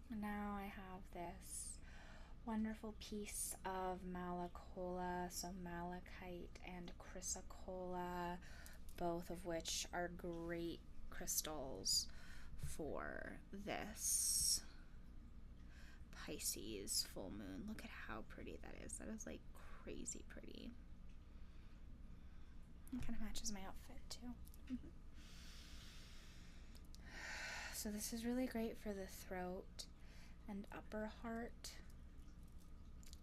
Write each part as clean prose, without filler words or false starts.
Now I have this wonderful piece of Malacholla, so malachite and chrysocolla, both of which are great crystals for this Pisces full moon. Look at how pretty that is. That is like crazy pretty. It kind of matches my outfit too. So this is really great for the throat and upper heart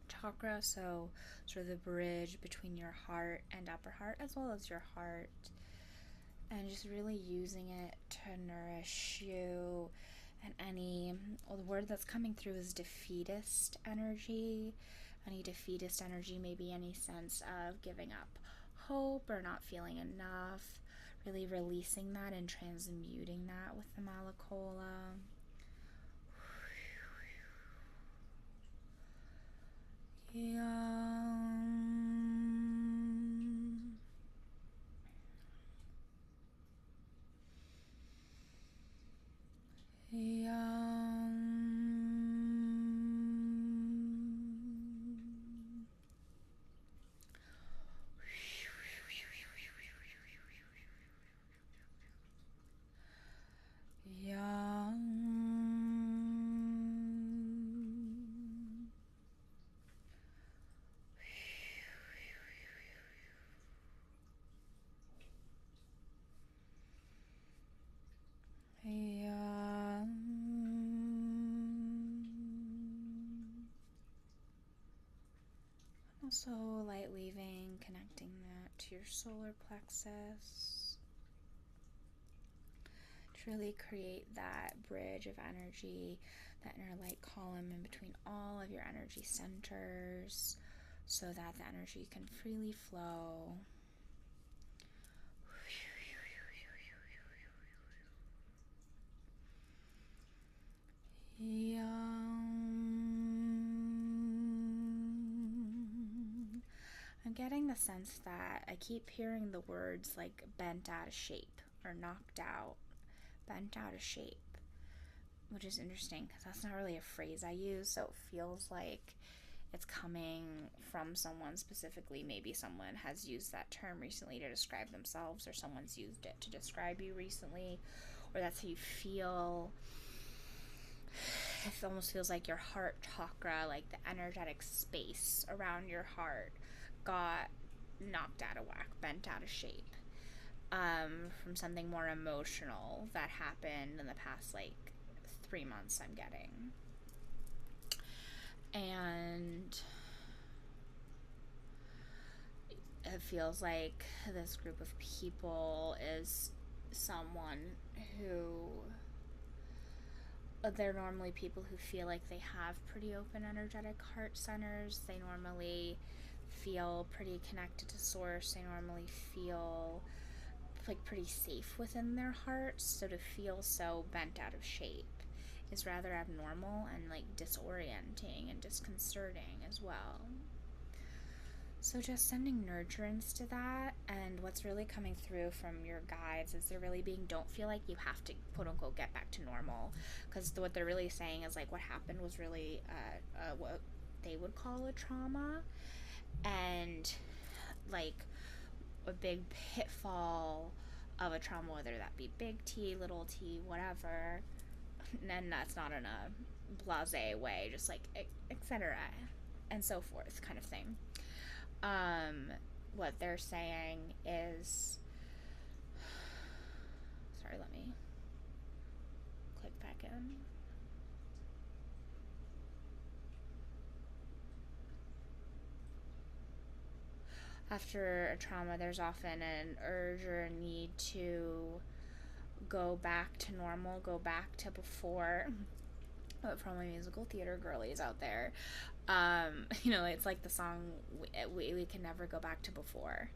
chakra, so sort of the bridge between your heart and upper heart, as well as your heart, and just really using it to nourish you. And the word that's coming through is defeatist energy. Any defeatist energy, maybe any sense of giving up hope or not feeling enough, really releasing that and transmuting that with the Malacholla. Also light weaving, connecting that to your solar plexus to really create that bridge of energy, that inner light column in between all of your energy centers, so that the energy can freely flow. I'm getting the sense that I keep hearing the words like bent out of shape or knocked out, bent out of shape, which is interesting because that's not really a phrase I use, so it feels like it's coming from someone specifically. Maybe someone has used that term recently to describe themselves, or someone's used it to describe you recently, or that's how you feel. It almost feels like your heart chakra, like the energetic space around your heart, got knocked out of whack, bent out of shape, from something more emotional that happened in the past like 3 months, I'm getting. And it feels like this group of people is someone who, they're normally people who feel like they have pretty open energetic heart centers. They normally feel pretty connected to source. They normally feel like pretty safe within their hearts. So to feel so bent out of shape is rather abnormal and like disorienting and disconcerting as well. So just sending nurturance to that, and what's really coming through from your guides is they're really being, don't feel like you have to quote unquote get back to normal, because what they're really saying is like what happened was really what they would call a trauma, and like a big pitfall of a trauma, whether that be big T, little t, whatever, and that's not in a blasé way, just like etc. and so forth kind of thing. What they're saying is, sorry, let me click back in. After a trauma, there's often an urge or a need to go back to normal, go back to before. But from my musical theater girlies out there, it's like the song, we can never go back to before,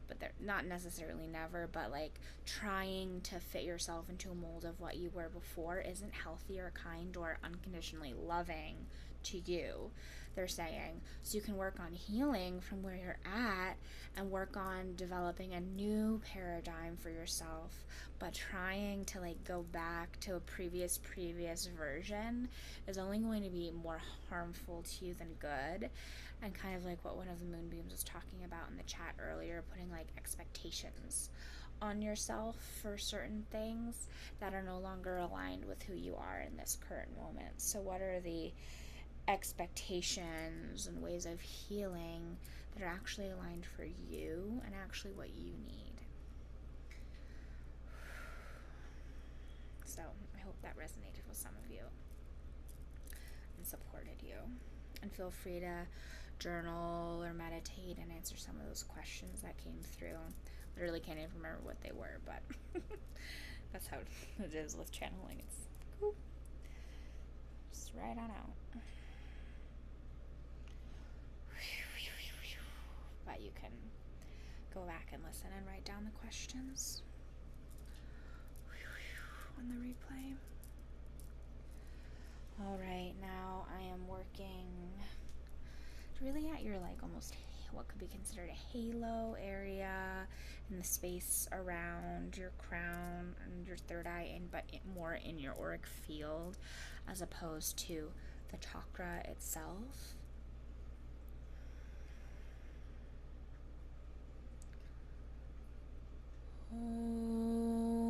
but they're not necessarily never, but like trying to fit yourself into a mold of what you were before isn't healthy or kind or unconditionally loving to you, they're saying. So you can work on healing from where you're at and work on developing a new paradigm for yourself. But trying to like go back to a previous version is only going to be more harmful to you than good. And kind of like what one of the moonbeams was talking about in the chat earlier, putting like expectations on yourself for certain things that are no longer aligned with who you are in this current moment. So what are the expectations and ways of healing that are actually aligned for you and actually what you need? So I hope that resonated with some of you and supported you. And feel free to journal or meditate and answer some of those questions that came through. I literally can't even remember what they were, but that's how it is with channeling. It's cool. Just right on out. But you can go back and listen and write down the questions on the replay. Alright, now I am working really at your like almost what could be considered a halo area in the space around your crown and your third eye, but more in your auric field as opposed to the chakra itself. Oh.